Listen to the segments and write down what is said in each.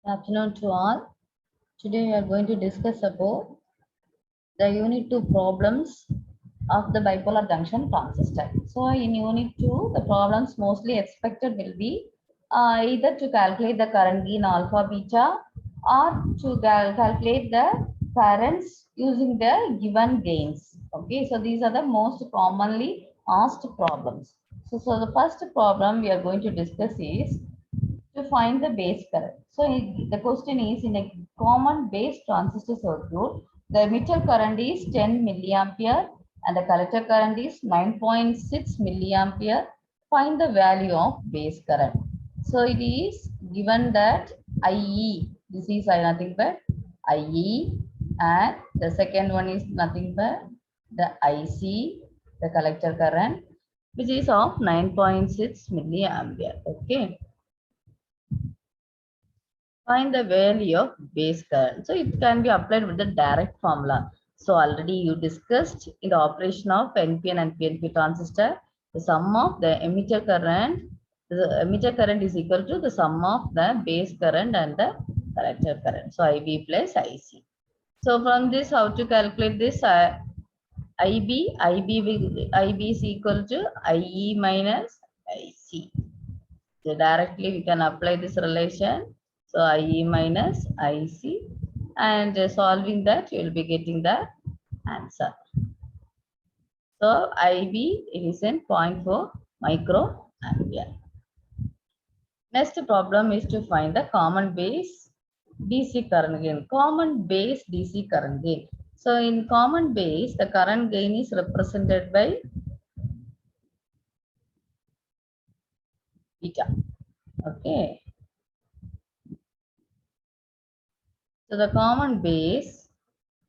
Good afternoon to all. Today we are going to discuss about the unit 2 problems of the bipolar junction transistor. So in unit 2, the problems mostly expected will be either to calculate the current gain alpha beta or to calculate the currents using the given gains. Okay, so these are the most commonly asked problems. So the first problem we are going to discuss is to find the base current. So the question is, in a common base transistor circuit, the emitter current is 10 milliampere and the collector current is 9.6 milliampere. Find the value of base current. So it is given that IE, this is nothing but IE, and the second one is nothing but the IC, the collector current, which is of 9.6 milliampere. Okay. Find the value of base current. So it can be applied with the direct formula. So already you discussed in the operation of NPN and PNP transistor, the sum of the emitter current is equal to the sum of the base current and the collector current. So IB plus IC. So from this, how to calculate this? IB is equal to IE minus IC. So directly we can apply this relation. So IE minus IC, and solving that you will be getting the answer. So IB is in 0.4 microampere. Next problem is to find the common base DC current gain. Common base DC current gain. So in common base, the current gain is represented by beta. Okay. So the common base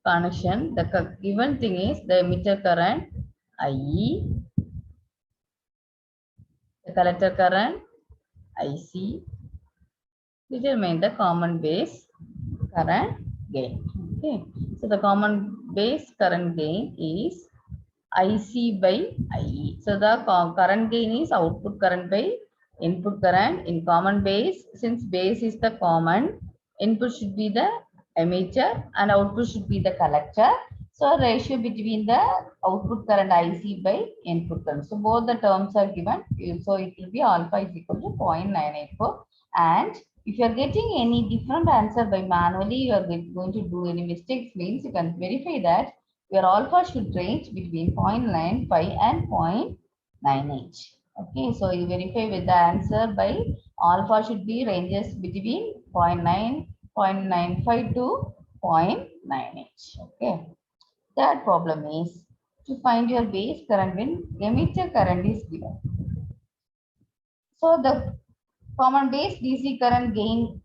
connection, the given thing is the emitter current IE, the collector current IC, determine the common base current gain. Okay. So the common base current gain is IC by IE. So the current gain is output current by input current. In common base, since base is the common, input should be the emitter and output should be the collector. So ratio between the output current IC by input current. So both the terms are given. So it will be alpha is equal to 0.984. And if you are getting any different answer by manually, you are going to do any mistakes, means you can verify that your alpha should range between 0.95 and 0.98. Okay, so you verify with the answer by alpha should be ranges between 0.9, 0.95 to 0.98. Okay. Third problem is to find your base current when emitter current is given. So the common base DC current gain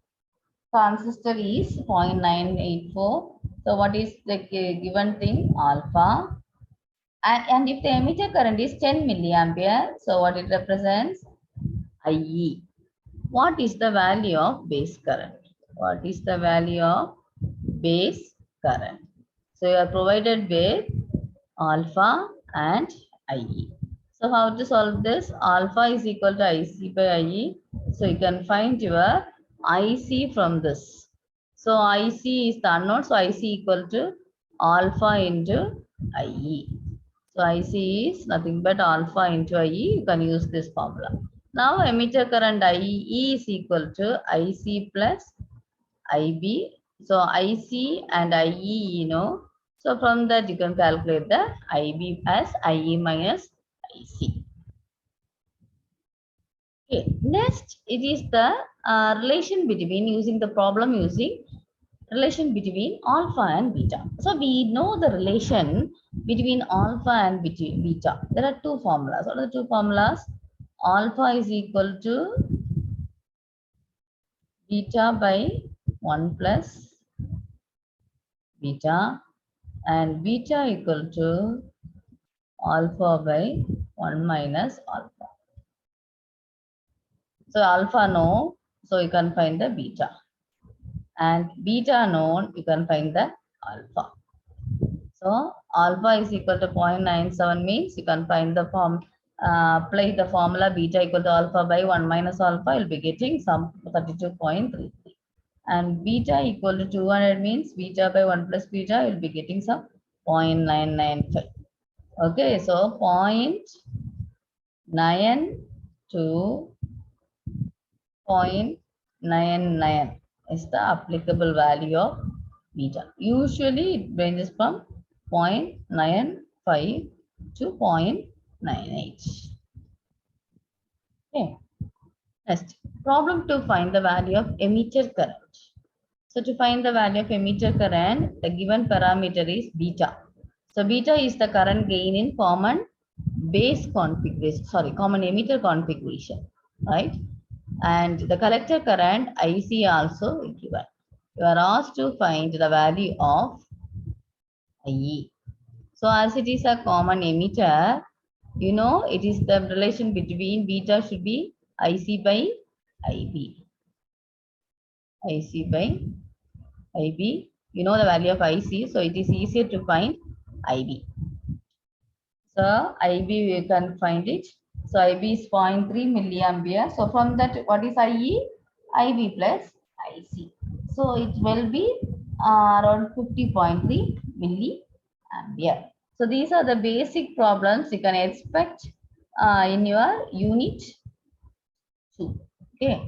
transistor is 0.984. So what is the given thing? Alpha. And if the emitter current is 10 milliampere, so what it represents? IE. What is the value of base current? What is the value of base current? So you are provided with alpha and IE. So how to solve this? Alpha is equal to IC by IE. So you can find your IC from this. So IC is the unknown. So IC equal to alpha into IE. So IC is nothing but alpha into IE. You can use this formula. Now emitter current IE is equal to IC plus IB. So IC and IE, you know. So from that you can calculate the IB as IE minus IC. Okay. Next, it is the relation between using the problem using relation between alpha and beta. So we know the relation between alpha and beta. There are two formulas. What are the two formulas? Alpha is equal to beta by 1 plus beta, and beta equal to alpha by 1 minus alpha. So alpha known, so you can find the beta. And beta known, you can find the alpha. So alpha is equal to 0.97 means you can find the form, apply the formula beta equal to alpha by 1 minus alpha, you'll be getting some 32.33. and beta equal to 200 means beta by 1 plus beta, you'll be getting some 0.995. Okay, so 0.9 to 0.99 is the applicable value of beta. Usually it ranges from 0.95 to 0.98. Okay. Next, problem to find the value of emitter current. So to find the value of emitter current, the given parameter is beta. So beta is the current gain in common base configuration, common emitter configuration, right? And the collector current IC also given. You are asked to find the value of IE. So as it is a common emitter, you know, it is the relation between beta should be IC by IB. IC by IB. You know the value of IC, so it is easier to find IB. So IB we can find it. So IB is 0.3 milliampere. So from that, what is IE? IB plus IC. So it will be around 50.3 milliampere. So these are the basic problems you can expect in your unit 2. Okay.